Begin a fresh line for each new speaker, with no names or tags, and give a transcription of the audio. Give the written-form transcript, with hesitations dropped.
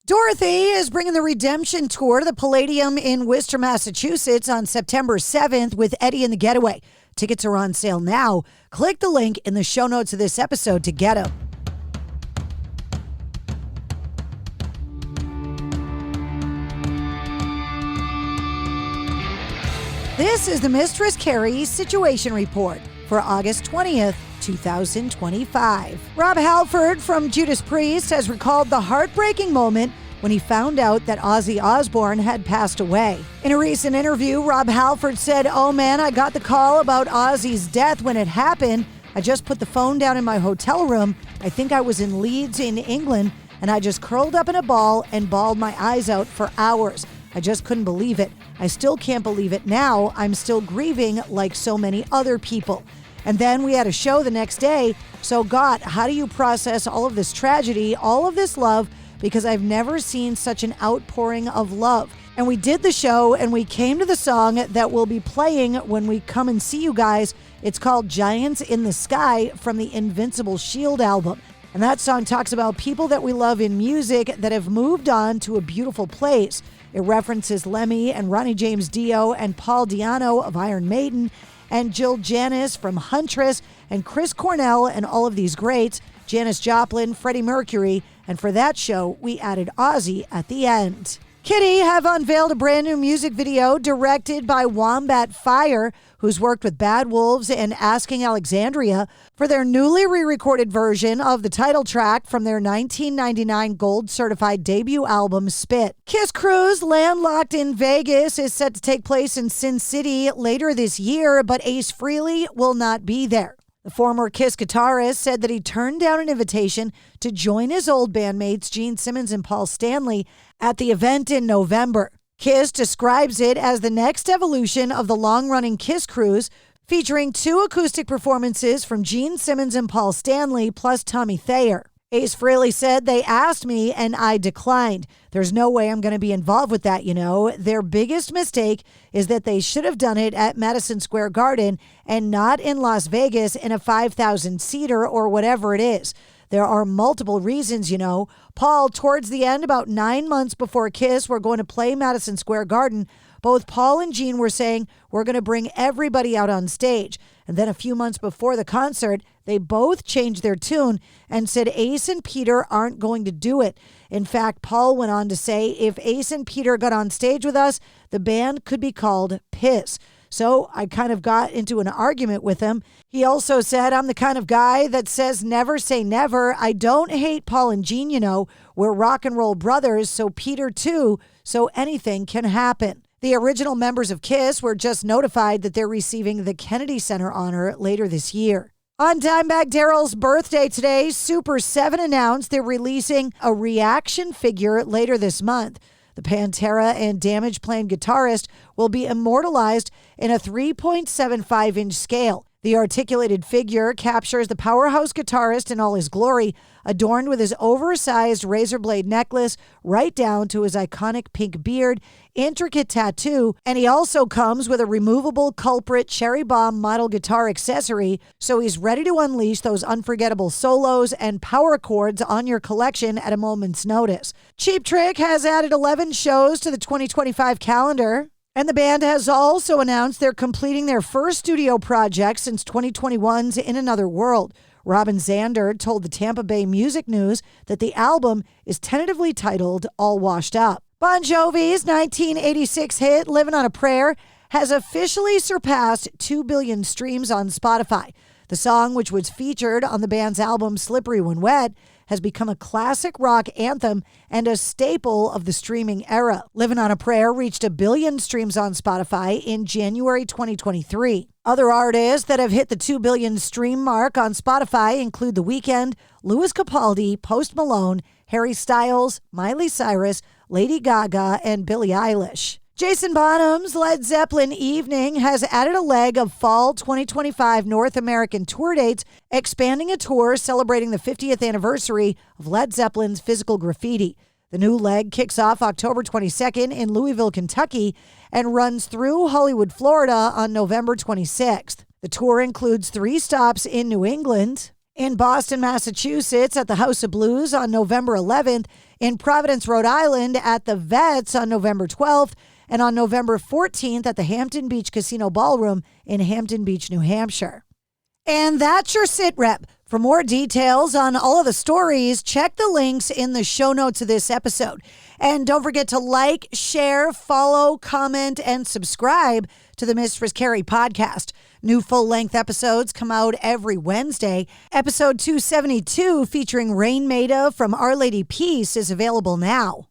Dorothy is bringing the Redemption Tour to the Palladium in Worcester, Massachusetts on September 7th with Eddie and the Getaway. Tickets are on sale now. Click the link in the show notes of this episode to get them. This is the Mistress Carrie Situation Report for August 20th, 2025. Rob Halford from Judas Priest has recalled the heartbreaking moment when he found out that Ozzy Osbourne had passed away. In a recent interview, Rob Halford said, "Oh man, I got the call about Ozzy's death when it happened. I just put the phone down in my hotel room. I think I was in Leeds in England, and I just curled up in a ball and bawled my eyes out for hours. I just couldn't believe it. I still can't believe it now. I'm still grieving like so many other people." And then we had a show the next day. So God, how do you process all of this tragedy, all of this love? Because I've never seen such an outpouring of love. And we did the show and we came to the song that we'll be playing when we come and see you guys. It's called Giants in the Sky from the Invincible Shield album. And that song talks about people that we love in music that have moved on to a beautiful place. It references Lemmy and Ronnie James Dio and Paul Di'Anno of Iron Maiden and Jill Janis from Huntress and Chris Cornell and all of these greats, Janis Joplin, Freddie Mercury, and for that show, we added Ozzy at the end. Kitty have unveiled a brand new music video directed by Wombat Fire, who's worked with Bad Wolves and Asking Alexandria, for their newly re-recorded version of the title track from their 1999 gold-certified debut album, Spit. Kiss Cruise, landlocked in Vegas, is set to take place in Sin City later this year, but Ace Frehley will not be there. The former Kiss guitarist said that he turned down an invitation to join his old bandmates Gene Simmons and Paul Stanley at the event in November. Kiss describes it as the next evolution of the long-running Kiss Cruise, featuring 2 acoustic performances from Gene Simmons and Paul Stanley plus Tommy Thayer. Ace Frehley said, "They asked me and I declined. There's no way I'm going to be involved with that, you know. Their biggest mistake is that they should have done it at Madison Square Garden and not in Las Vegas in a 5,000-seater or whatever it is. There are multiple reasons, you know. Paul, towards the end, about 9 months before Kiss were going to play Madison Square Garden, both Paul and Gene were saying, we're going to bring everybody out on stage. And then a few months before the concert, they both changed their tune and said Ace and Peter aren't going to do it. In fact, Paul went on to say, if Ace and Peter got on stage with us, the band could be called Piss. So I kind of got into an argument with him. He also said, I'm the kind of guy that says never say never. I don't hate Paul and Gene, you know. We're rock and roll brothers, so Peter too, so anything can happen. The original members of Kiss were just notified that they're receiving the Kennedy Center honor later this year. On Dimebag Darrell's birthday today, Super 7 announced they're releasing a reaction figure later this month. The Pantera and Damage Plan guitarist will be immortalized in a 3.75-inch scale. The articulated figure captures the powerhouse guitarist in all his glory, adorned with his oversized razor blade necklace right down to his iconic pink beard, intricate tattoo, and he also comes with a removable Culprit Cherry Bomb model guitar accessory, so he's ready to unleash those unforgettable solos and power chords on your collection at a moment's notice. Cheap Trick has added 11 shows to the 2025 calendar. And the band has also announced they're completing their first studio project since 2021's In Another World. Robin Zander told the Tampa Bay Music News that the album is tentatively titled All Washed Up. Bon Jovi's 1986 hit Livin' on a Prayer has officially surpassed 2 billion streams on Spotify. The song, which was featured on the band's album Slippery When Wet, has become a classic rock anthem and a staple of the streaming era. Livin' on a Prayer reached 1 billion streams on Spotify in January 2023. Other artists that have hit the 2 billion stream mark on Spotify include The Weeknd, Louis Capaldi, Post Malone, Harry Styles, Miley Cyrus, Lady Gaga, and Billie Eilish. Jason Bonham's Led Zeppelin Evening has added a leg of fall 2025 North American tour dates, expanding a tour celebrating the 50th anniversary of Led Zeppelin's Physical Graffiti. The new leg kicks off October 22nd in Louisville, Kentucky, and runs through Hollywood, Florida on November 26th. The tour includes 3 stops in New England, In Boston, Massachusetts at the House of Blues on November 11th, in Providence, Rhode Island at the Vets on November 12th, and on November 14th at the Hampton Beach Casino Ballroom in Hampton Beach, New Hampshire. And that's your sit rep. For more details on all of the stories, check the links in the show notes of this episode. And don't forget to like, share, follow, comment, and subscribe to the Mistress Carrie Podcast. New full-length episodes come out every Wednesday. Episode 272, featuring Rain Maida from Our Lady Peace, is available now.